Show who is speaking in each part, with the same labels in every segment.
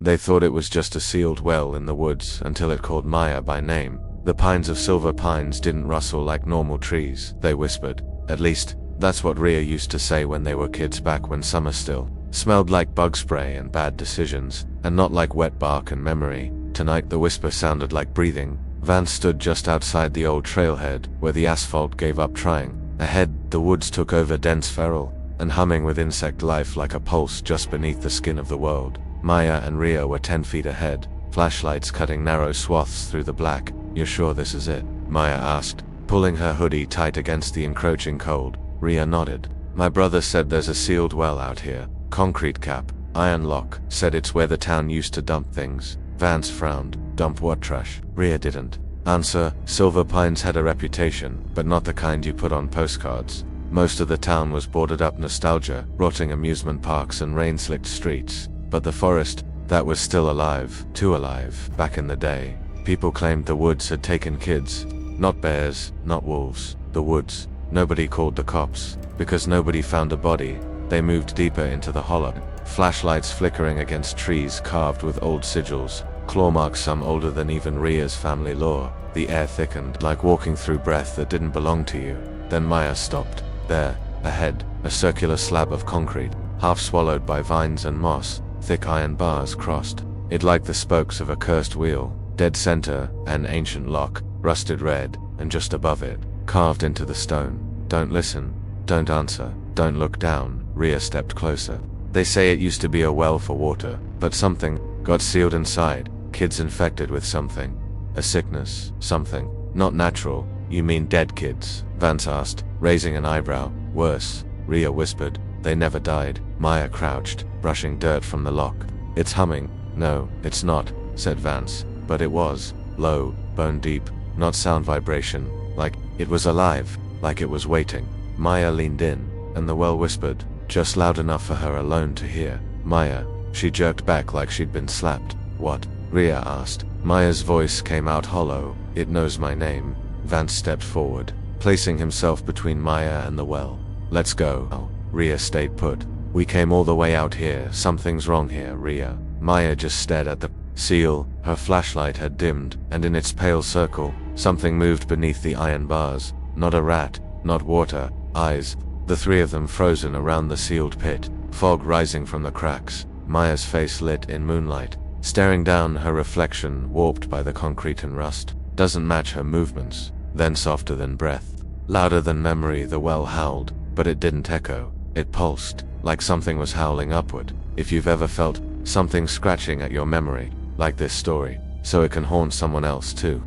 Speaker 1: They thought it was just a sealed well in the woods until it called Maya by name. The pines of Silver Pines didn't rustle like normal trees, they whispered. At least, that's what Rhea used to say when they were kids back when summer still smelled like bug spray and bad decisions, and not like wet bark and memory. Tonight the whisper sounded like breathing. Vance stood just outside the old trailhead, where the asphalt gave up trying. Ahead, the woods took over dense feral, and humming with insect life like a pulse just beneath the skin of the world. Maya and Rhea were 10 feet ahead, flashlights cutting narrow swaths through the black. "You're sure this is it?" Maya asked, pulling her hoodie tight against the encroaching cold. Rhea nodded. "My brother said there's a sealed well out here. Concrete cap, iron lock, said it's where the town used to dump things." Vance frowned. "Dump what trash?" Rhea didn't answer. Silver Pines had a reputation, but not the kind you put on postcards. Most of the town was boarded up nostalgia, rotting amusement parks and rain-slicked streets. But the forest, that was still alive, too alive. Back in the day, people claimed the woods had taken kids. Not bears, not wolves, the woods. Nobody called the cops, because nobody found a body. They moved deeper into the hollow, flashlights flickering against trees carved with old sigils, claw marks some older than even Rhea's family lore. The air thickened, like walking through breath that didn't belong to you. Then Maya stopped. There, ahead, a circular slab of concrete, half swallowed by vines and moss, thick iron bars crossed. It like the spokes of a cursed wheel. Dead center, an ancient lock, rusted red, and just above it, carved into the stone. "Don't listen. Don't answer. Don't look down." Rhea stepped closer. "They say it used to be a well for water, but something got sealed inside. Kids infected with something. A sickness, something. Not natural." "You mean dead kids?" Vance asked, raising an eyebrow. "Worse," Rhea whispered. "They never died." Maya crouched, brushing dirt from the lock. "It's humming." "No, it's not," said Vance. But it was. Low, bone deep, not sound vibration. Like it was alive, like it was waiting. Maya leaned in, and the well whispered, just loud enough for her alone to hear. "Maya." She jerked back like she'd been slapped. "What?" Rhea asked. Maya's voice came out hollow. "It knows my name." Vance stepped forward, placing himself between Maya and the well. "Let's go." Rhea stayed put. "We came all the way out here. Something's wrong here, Rhea." Maya just stared at the seal. Her flashlight had dimmed, and in its pale circle, something moved beneath the iron bars. Not a rat, not water, eyes. The three of them frozen around the sealed pit, fog rising from the cracks. Maya's face lit in moonlight, staring down, her reflection warped by the concrete and rust. Doesn't match her movements. Then softer than breath, louder than memory, the well howled, but it didn't echo. It pulsed, like something was howling upward. If you've ever felt something scratching at your memory, like this story, so it can haunt someone else too.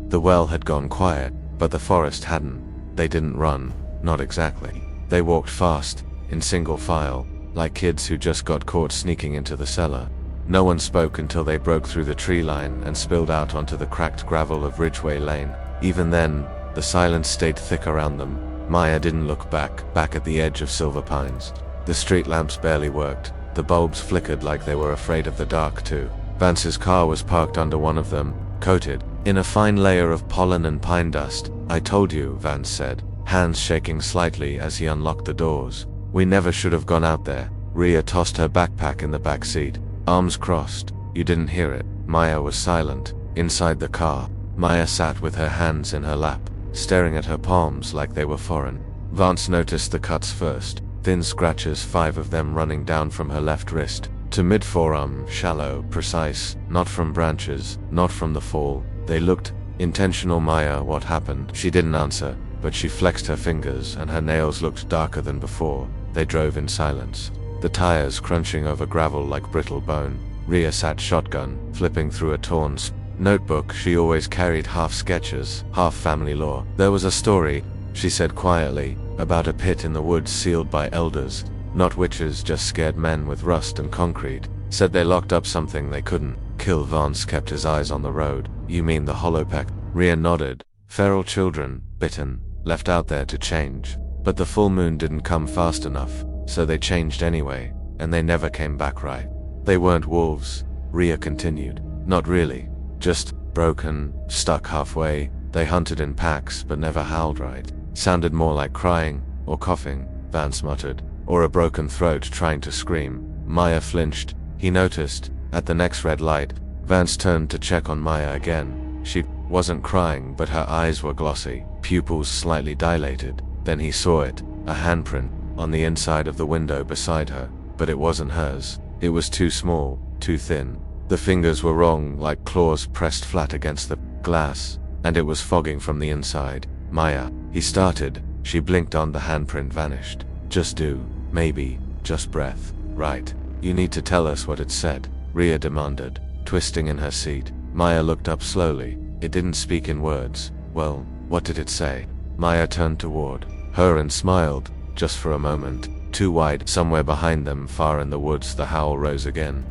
Speaker 1: The well had gone quiet, but the forest hadn't. They didn't run, not exactly. They walked fast, in single file, like kids who just got caught sneaking into the cellar. No one spoke until they broke through the tree line and spilled out onto the cracked gravel of Ridgeway Lane. Even then, the silence stayed thick around them. Maya didn't look back at the edge of Silver Pines. The street lamps barely worked. The bulbs flickered like they were afraid of the dark too. Vance's car was parked under one of them, coated in a fine layer of pollen and pine dust. "I told you," Vance said, hands shaking slightly as he unlocked the doors. "We never should have gone out there." Rhea tossed her backpack in the back seat, arms crossed. "You didn't hear it." Maya was silent. Inside the car, Maya sat with her hands in her lap, staring at her palms like they were foreign. Vance noticed the cuts first, thin scratches, 5 of them running down from her left wrist to mid-forearm, shallow, precise, not from branches, not from the fall. They looked intentional. "Maya, what happened?" She didn't answer, but she flexed her fingers and her nails looked darker than before. They drove in silence, the tires crunching over gravel like brittle bone. Rhea sat shotgun, flipping through a torn notebook. She always carried half sketches, half family lore. "There was a story," she said quietly, "about a pit in the woods sealed by elders. Not witches, just scared men with rust and concrete. Said they locked up something they couldn't kill." Vance kept his eyes on the road. "You mean the hollow pack?" Rhea nodded. "Feral children, bitten, left out there to change. But the full moon didn't come fast enough, so they changed anyway, and they never came back right." "They weren't wolves," Rhea continued. "Not really. Just broken, stuck halfway. They hunted in packs but never howled right. Sounded more like crying, or coughing," Vance muttered, "or a broken throat trying to scream." Maya flinched. He noticed At the next red light, Vance turned to check on Maya again. She wasn't crying, but her eyes were glossy, pupils slightly dilated. Then he saw it, a handprint, on the inside of the window beside her, but it wasn't hers. It was too small, too thin. The fingers were wrong, like claws pressed flat against the glass, and it was fogging from the inside. Maya, he started. She blinked on the handprint vanished. Just do, maybe, just breath. Right. You need to tell us what it said, Rhea demanded, twisting in her seat. Maya looked up slowly. It didn't speak in words. Well, what did it say? Maya turned toward her and smiled, just for a moment. Too wide. Somewhere behind them, far in the woods, the howl rose again.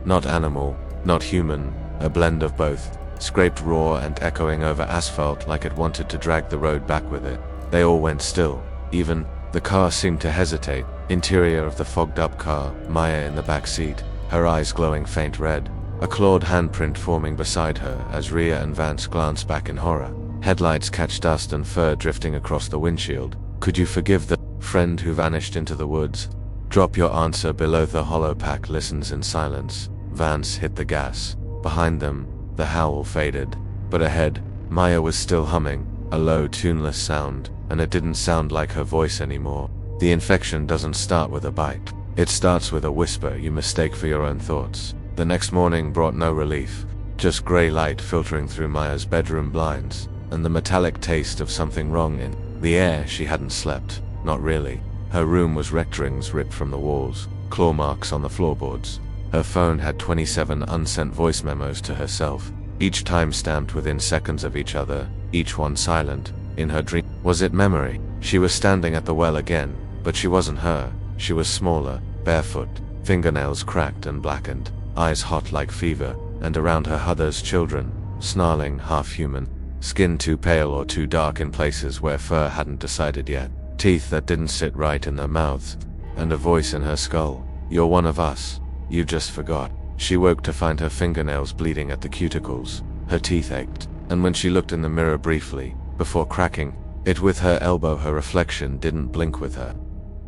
Speaker 1: Not animal, not human, a blend of both, scraped raw and echoing over asphalt like it wanted to drag the road back with it. They all went still. Even the car seemed to hesitate. Interior of the fogged-up car, Maya in the back seat, her eyes glowing faint red. A clawed handprint forming beside her as Rhea and Vance glanced back in horror. Headlights catch dust and fur drifting across the windshield. Could you forgive the friend who vanished into the woods? Drop your answer below. The hollow pack listens in silence. Vance hit the gas. Behind them, the howl faded. But ahead, Maya was still humming, a low, tuneless sound, and it didn't sound like her voice anymore. The infection doesn't start with a bite. It starts with a whisper you mistake for your own thoughts. The next morning brought no relief, just gray light filtering through Maya's bedroom blinds, and the metallic taste of something wrong in the air. She hadn't slept, not really. Her room was rectangles ripped from the walls, claw marks on the floorboards. Her phone had 27 unsent voice memos to herself, each time stamped within seconds of each other, each one silent. In her dream, was it memory? She was standing at the well again, but she wasn't her. She was smaller, barefoot, fingernails cracked and blackened, eyes hot like fever, and around her others children, snarling, half-human, skin too pale or too dark in places where fur hadn't decided yet, teeth that didn't sit right in their mouths, and a voice in her skull. You're one of us. You just forgot. She woke to find her fingernails bleeding at the cuticles. Her teeth ached, and when she looked in the mirror briefly, before cracking it with her elbow, her reflection didn't blink with her.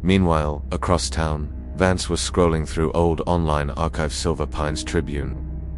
Speaker 1: Meanwhile, across town, Vance was scrolling through old online archive. Silver Pines Tribune,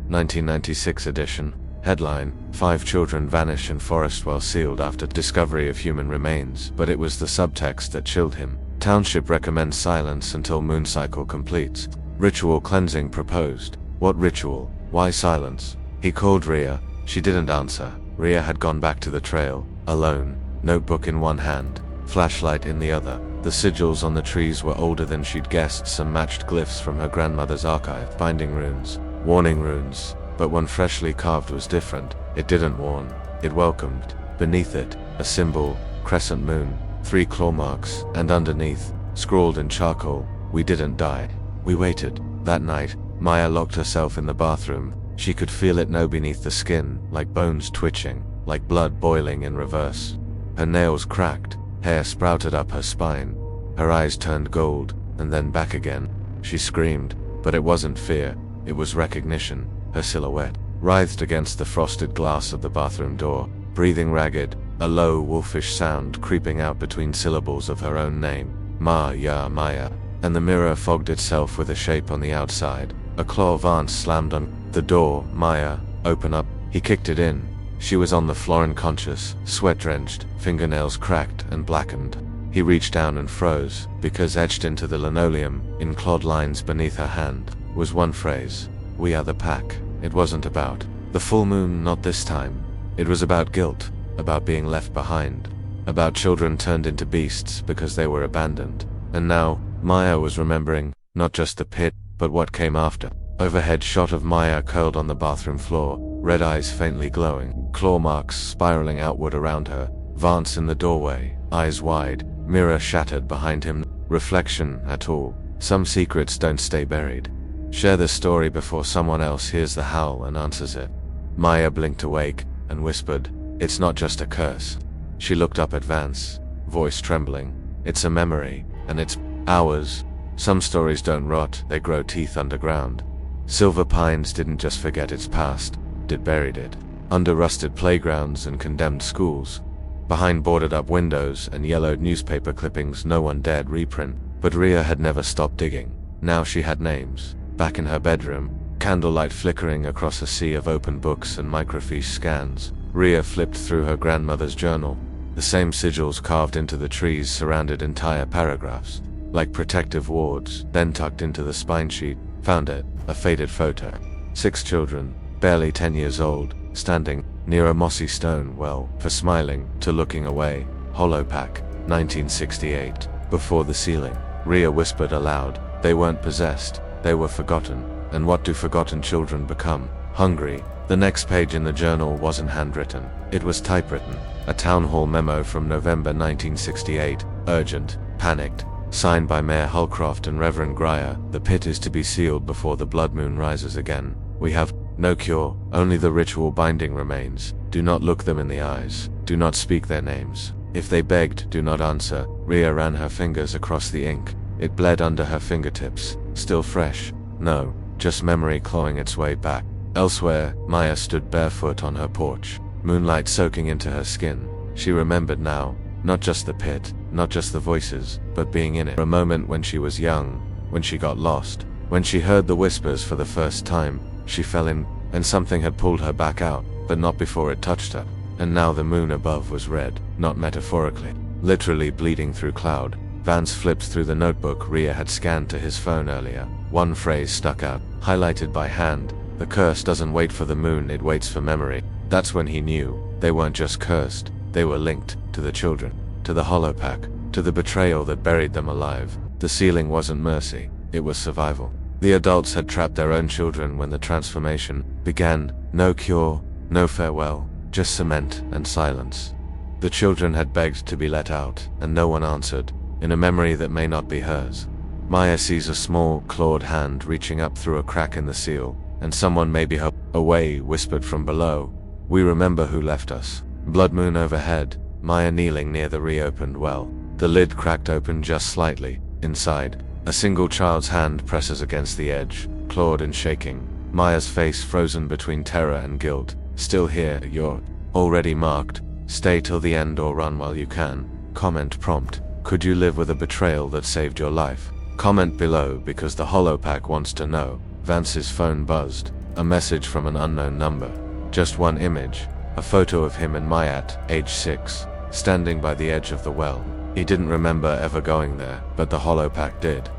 Speaker 1: 1996 edition. Headline: 5 children vanish in forest while sealed after discovery of human remains. But it was the subtext that chilled him. Township recommends silence until moon cycle completes. Ritual cleansing proposed. What ritual? Why silence? He called Rhea. She didn't answer. Rhea had gone back to the trail, alone, notebook in one hand, flashlight in the other. The sigils on the trees were older than she'd guessed, some matched glyphs from her grandmother's archive, binding runes, warning runes, but one freshly carved was different. It didn't warn, it welcomed. Beneath it, a symbol, crescent moon, 3 claw marks, and underneath, scrawled in charcoal, we didn't die. We waited. That night, Maya locked herself in the bathroom. She could feel it know beneath the skin, like bones twitching, like blood boiling in reverse. Her nails cracked, hair sprouted up her spine. Her eyes turned gold, and then back again. She screamed, but it wasn't fear, it was recognition. Her silhouette writhed against the frosted glass of the bathroom door, breathing ragged, a low, wolfish sound creeping out between syllables of her own name. Maya. And the mirror fogged itself with a shape on the outside. A claw. Vance slammed on the door. Maya, open up. He kicked it in. She was on the floor unconscious, sweat-drenched, fingernails cracked and blackened. He reached down and froze, because etched into the linoleum, in clawed lines beneath her hand, was one phrase. We are the pack. It wasn't about the full moon, not this time. It was about guilt, about being left behind, about children turned into beasts because they were abandoned. And now, Maya was remembering, not just the pit, but what came after. Overhead shot of Maya curled on the bathroom floor, red eyes faintly glowing, claw marks spiraling outward around her. Vance in the doorway, eyes wide, mirror shattered behind him. Reflection at all. Some secrets don't stay buried. Share the story before someone else hears the howl and answers it. Maya blinked awake and whispered, it's not just a curse. She looked up at Vance, voice trembling. It's a memory, and it's ours. Some stories don't rot, they grow teeth underground. Silver Pines didn't just forget its past, it buried it. Under rusted playgrounds and condemned schools. Behind boarded-up windows and yellowed newspaper clippings no one dared reprint. But Rhea had never stopped digging. Now she had names. Back in her bedroom, candlelight flickering across a sea of open books and microfiche scans, Rhea flipped through her grandmother's journal. The same sigils carved into the trees surrounded entire paragraphs, like protective wards, then tucked into the spine sheet. Found it, a faded photo. 6 children, barely 10 years old, standing near a mossy stone well, for smiling to looking away. Hollow pack, 1968. Before the ceiling, Rhea whispered aloud, they weren't possessed, they were forgotten. And what do forgotten children become? Hungry. The next page in the journal wasn't handwritten, it was typewritten. A town hall memo from November 1968, urgent, panicked, signed by Mayor Holcroft and Reverend Grier. The pit is to be sealed before the blood moon rises again. We have no cure, only the ritual binding remains. Do not look them in the eyes, do not speak their names. If they begged, do not answer. Rhea ran her fingers across the ink. It bled under her fingertips, still fresh. No, just memory clawing its way back. Elsewhere, Maya stood barefoot on her porch, moonlight soaking into her skin. She remembered now, not just the pit, not just the voices, but being in it. A moment when she was young, when she got lost, when she heard the whispers for the first time, she fell in, and something had pulled her back out, but not before it touched her. And now the moon above was red, not metaphorically, literally bleeding through cloud. Vance flipped through the notebook Rhea had scanned to his phone earlier. One phrase stuck out, highlighted by hand. The curse doesn't wait for the moon, it waits for memory. That's when he knew, they weren't just cursed, they were linked to the children, to the hollow pack, to the betrayal that buried them alive. The ceiling wasn't mercy, it was survival. The adults had trapped their own children when the transformation began. No cure, no farewell, just cement and silence. The children had begged to be let out, and no one answered, in a memory that may not be hers. Maya sees a small, clawed hand reaching up through a crack in the seal, and someone maybe her away whispered from below, we remember who left us. Blood moon overhead, Maya kneeling near the reopened well. The lid cracked open just slightly. Inside, a single child's hand presses against the edge, clawed and shaking. Maya's face frozen between terror and guilt. Still here, you're already marked. Stay till the end or run while you can. Comment prompt. Could you live with a betrayal that saved your life? Comment below because the hollow pack wants to know. Vance's phone buzzed. A message from an unknown number. Just one image. A photo of him and Mayat, age 6, standing by the edge of the well. He didn't remember ever going there, but the hollow pack did.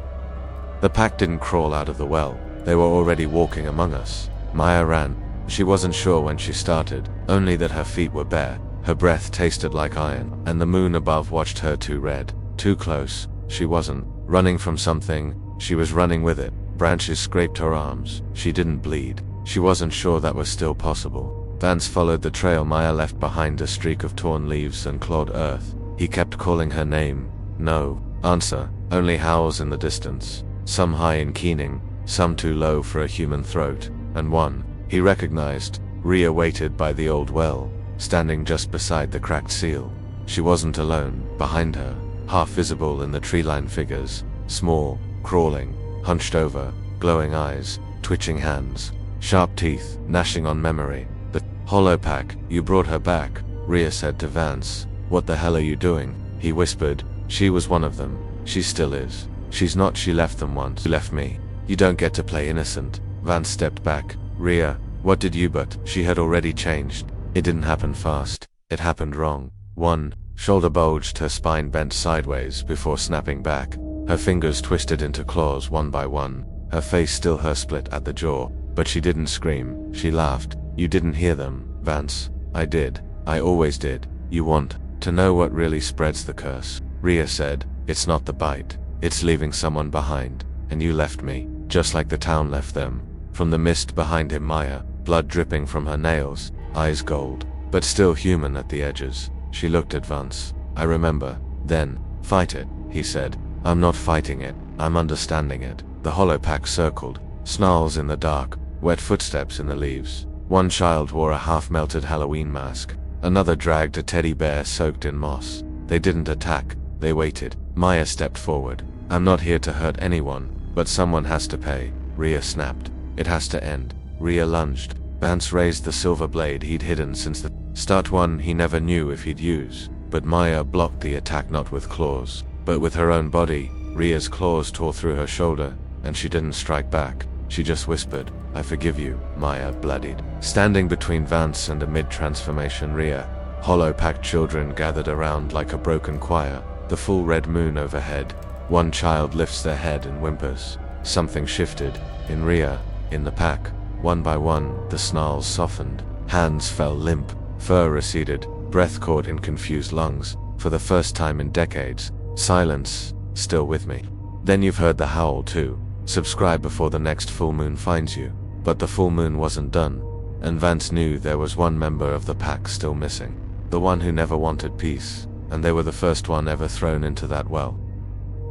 Speaker 1: The pack didn't crawl out of the well. They were already walking among us. Maya ran. She wasn't sure when she started, only that her feet were bare. Her breath tasted like iron, and the moon above watched her too red. Too close. She wasn't running from something, she was running with it. Branches scraped her arms. She didn't bleed. She wasn't sure that was still possible. Vance followed the trail Maya left behind, a streak of torn leaves and clawed earth. He kept calling her name. No answer, only howls in the distance. Some high and keening, some too low for a human throat. And one he recognized. Rhea waited by the old well, standing just beside the cracked seal. She wasn't alone. Behind her, half visible in the tree-line figures, small, crawling, hunched over, glowing eyes, twitching hands, sharp teeth, gnashing on memory. The hollow pack, you brought her back, Rhea said to Vance. What the hell are you doing? He whispered. She was one of them. She still is. She's not. She left them once. You left me. You don't get to play innocent. Vance stepped back. Rhea, what did you? But she had already changed. It didn't happen fast. It happened wrong. One shoulder bulged, her spine bent sideways before snapping back. Her fingers twisted into claws one by one. Her face still her split at the jaw, but she didn't scream. She laughed. You didn't hear them, Vance. I did. I always did. You want to know what really spreads the curse? Rhea said. It's not the bite. It's leaving someone behind. And you left me, just like the town left them. From the mist behind him, Maya, blood dripping from her nails, eyes gold, but still human at the edges. She looked at Vance. I remember. Then, fight it, he said. I'm not fighting it, I'm understanding it. The hollow pack circled, snarls in the dark, wet footsteps in the leaves. One child wore a half-melted Halloween mask. Another dragged a teddy bear soaked in moss. They didn't attack, they waited. Maya stepped forward. I'm not here to hurt anyone, but someone has to pay. Rhea snapped. It has to end. Rhea lunged. Vance raised the silver blade he'd hidden since the start, one he never knew if he'd use. But Maya blocked the attack not with claws, but with her own body. Rhea's claws tore through her shoulder, and she didn't strike back. She just whispered, "I forgive you," Maya bloodied. Standing between Vance and a mid-transformation Rhea, hollow-packed children gathered around like a broken choir, the full red moon overhead. One child lifts their head and whimpers. Something shifted. In Rhea, in the pack. One by one, the snarls softened. Hands fell limp. Fur receded. Breath caught in confused lungs. For the first time in decades, silence, still with me. Then you've heard the howl too. Subscribe before the next full moon finds you. But the full moon wasn't done, and Vance knew there was one member of the pack still missing. The one who never wanted peace, and they were the first one ever thrown into that well.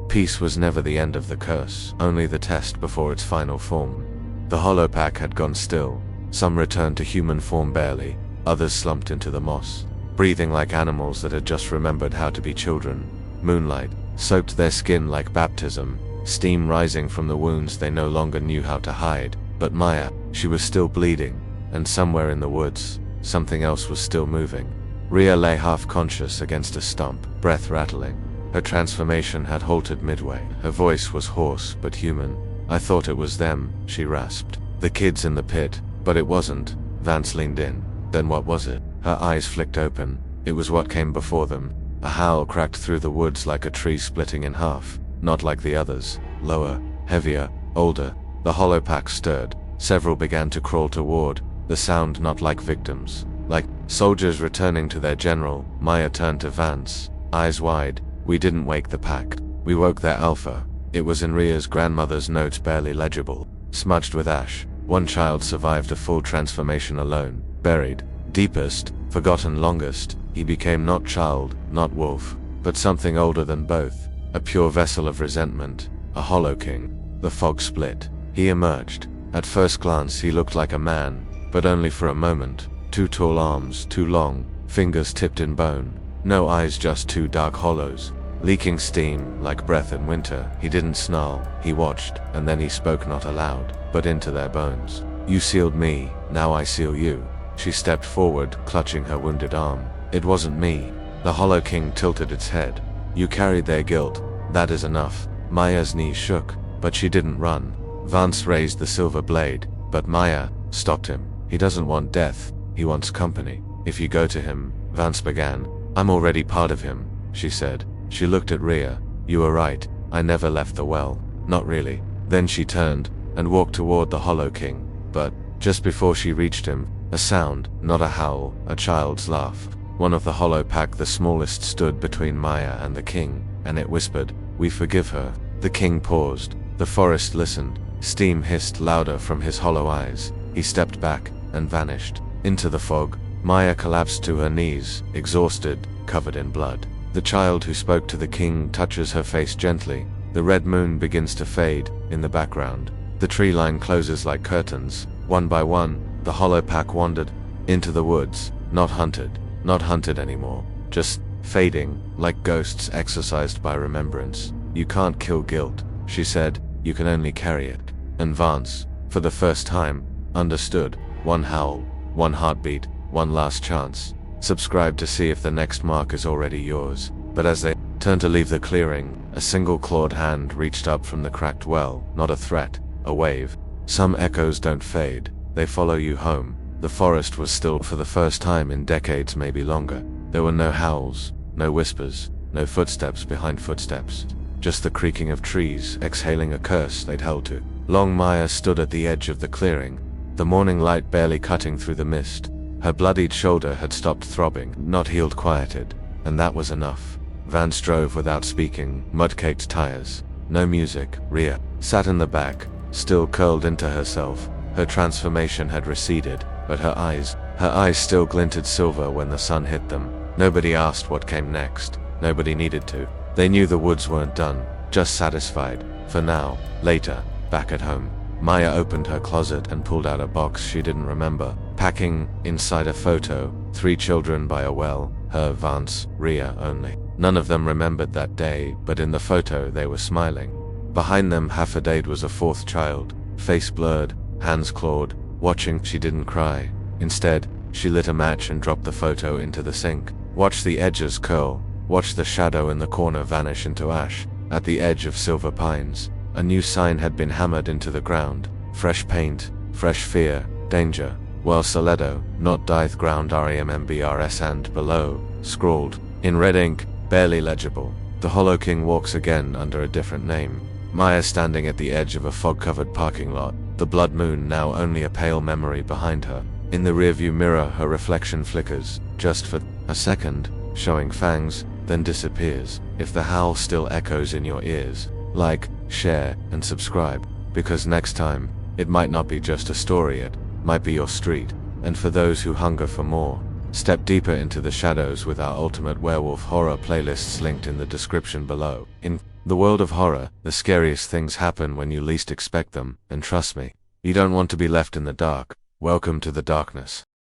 Speaker 1: Peace was never the end of the curse, only the test before its final form. The hollow pack had gone still. Some returned to human form barely, others slumped into the moss, breathing like animals that had just remembered how to be children. Moonlight soaked their skin like baptism, steam rising from the wounds they no longer knew how to hide. But Maya, she was still bleeding, and somewhere in the woods, something else was still moving. Rhea lay half-conscious against a stump, breath rattling. Her transformation had halted midway. Her voice was hoarse but human. "I thought it was them," she rasped. "The kids in the pit." But it wasn't. Vance leaned in. Then what was it? Her eyes flicked open. It was what came before them. A howl cracked through the woods like a tree splitting in half. Not like the others. Lower, heavier, older. The hollow pack stirred. Several began to crawl toward. The sound not like victims. Like soldiers returning to their general. Maya turned to Vance, eyes wide. "We didn't wake the pack. We woke their alpha." It was in Rhea's grandmother's notes, barely legible, smudged with ash. One child survived a full transformation alone, buried, deepest, forgotten longest. He became not child, not wolf, but something older than both, a pure vessel of resentment, a hollow king. The fog split. He emerged. At first glance he looked like a man, but only for a moment. 2 tall arms, too long, fingers tipped in bone. No eyes, just 2 dark hollows, leaking steam like breath in winter. He didn't snarl, he watched, and then he spoke not aloud, but into their bones. "You sealed me, now I seal you." She stepped forward, clutching her wounded arm. "It wasn't me." The Hollow King tilted its head. "You carried their guilt. That is enough." Maya's knees shook, but she didn't run. Vance raised the silver blade, but Maya stopped him. "He doesn't want death, he wants company. If you go to him," Vance began. "I'm already part of him," she said. She looked at Rhea. "You were right, I never left the well. Not really." Then she turned and walked toward the Hollow King. But just before she reached him, a sound, not a howl, a child's laugh. One of the hollow pack, the smallest, stood between Maya and the king, and it whispered, "We forgive her." The king paused. The forest listened. Steam hissed louder from his hollow eyes. He stepped back and vanished into the fog. Maya collapsed to her knees, exhausted, covered in blood. The child who spoke to the king touches her face gently. The red moon begins to fade in the background. The tree line closes like curtains. One by one, the hollow pack wandered into the woods, not hunted anymore, just fading, like ghosts exorcised by remembrance. "You can't kill guilt," she said, "you can only carry it." And Vance, for the first time, understood. One howl, one heartbeat, one last chance. Subscribe to see if the next mark is already yours. But as they turned to leave the clearing, a single clawed hand reached up from the cracked well, not a threat, a wave. Some echoes don't fade, they follow you home. The forest was still for the first time in decades, maybe longer. There were no howls, no whispers, no footsteps behind footsteps. Just the creaking of trees, exhaling a curse they'd held to. Long Maya stood at the edge of the clearing, the morning light barely cutting through the mist. Her bloodied shoulder had stopped throbbing, not healed, quieted, and that was enough. Vance drove without speaking, mud-caked tires. No music. Rhea sat in the back, still curled into herself. Her transformation had receded, but her eyes still glinted silver when the sun hit them. Nobody asked what came next. Nobody needed to. They knew the woods weren't done, just satisfied. For now. Later, back at home, Maya opened her closet and pulled out a box she didn't remember. Packing inside a photo, 3 children by a well, her, Vance, Rhea only. None of them remembered that day, but in the photo they were smiling. Behind them, half a date, was a 4th child, face blurred, hands clawed, watching. She didn't cry. Instead, she lit a match and dropped the photo into the sink. Watched the edges curl, watched the shadow in the corner vanish into ash. At the edge of silver pines, a new sign had been hammered into the ground. fresh paint, fresh fear, danger. While Soledo, not Dithe ground REMMBRS and below, scrawled, in red ink, barely legible, the Hollow King walks again under a different name. Maya standing at the edge of a fog-covered parking lot, the blood moon now only a pale memory behind her. In the rearview mirror her reflection flickers, just for a second, showing fangs, then disappears. If the howl still echoes in your ears, like, share, and subscribe, because next time, it might not be just a story, it might be your street. And for those who hunger for more, step deeper into the shadows with our ultimate werewolf horror playlists linked in the description below. In the world of horror, the scariest things happen when you least expect them, and trust me, you don't want to be left in the dark. Welcome to the darkness.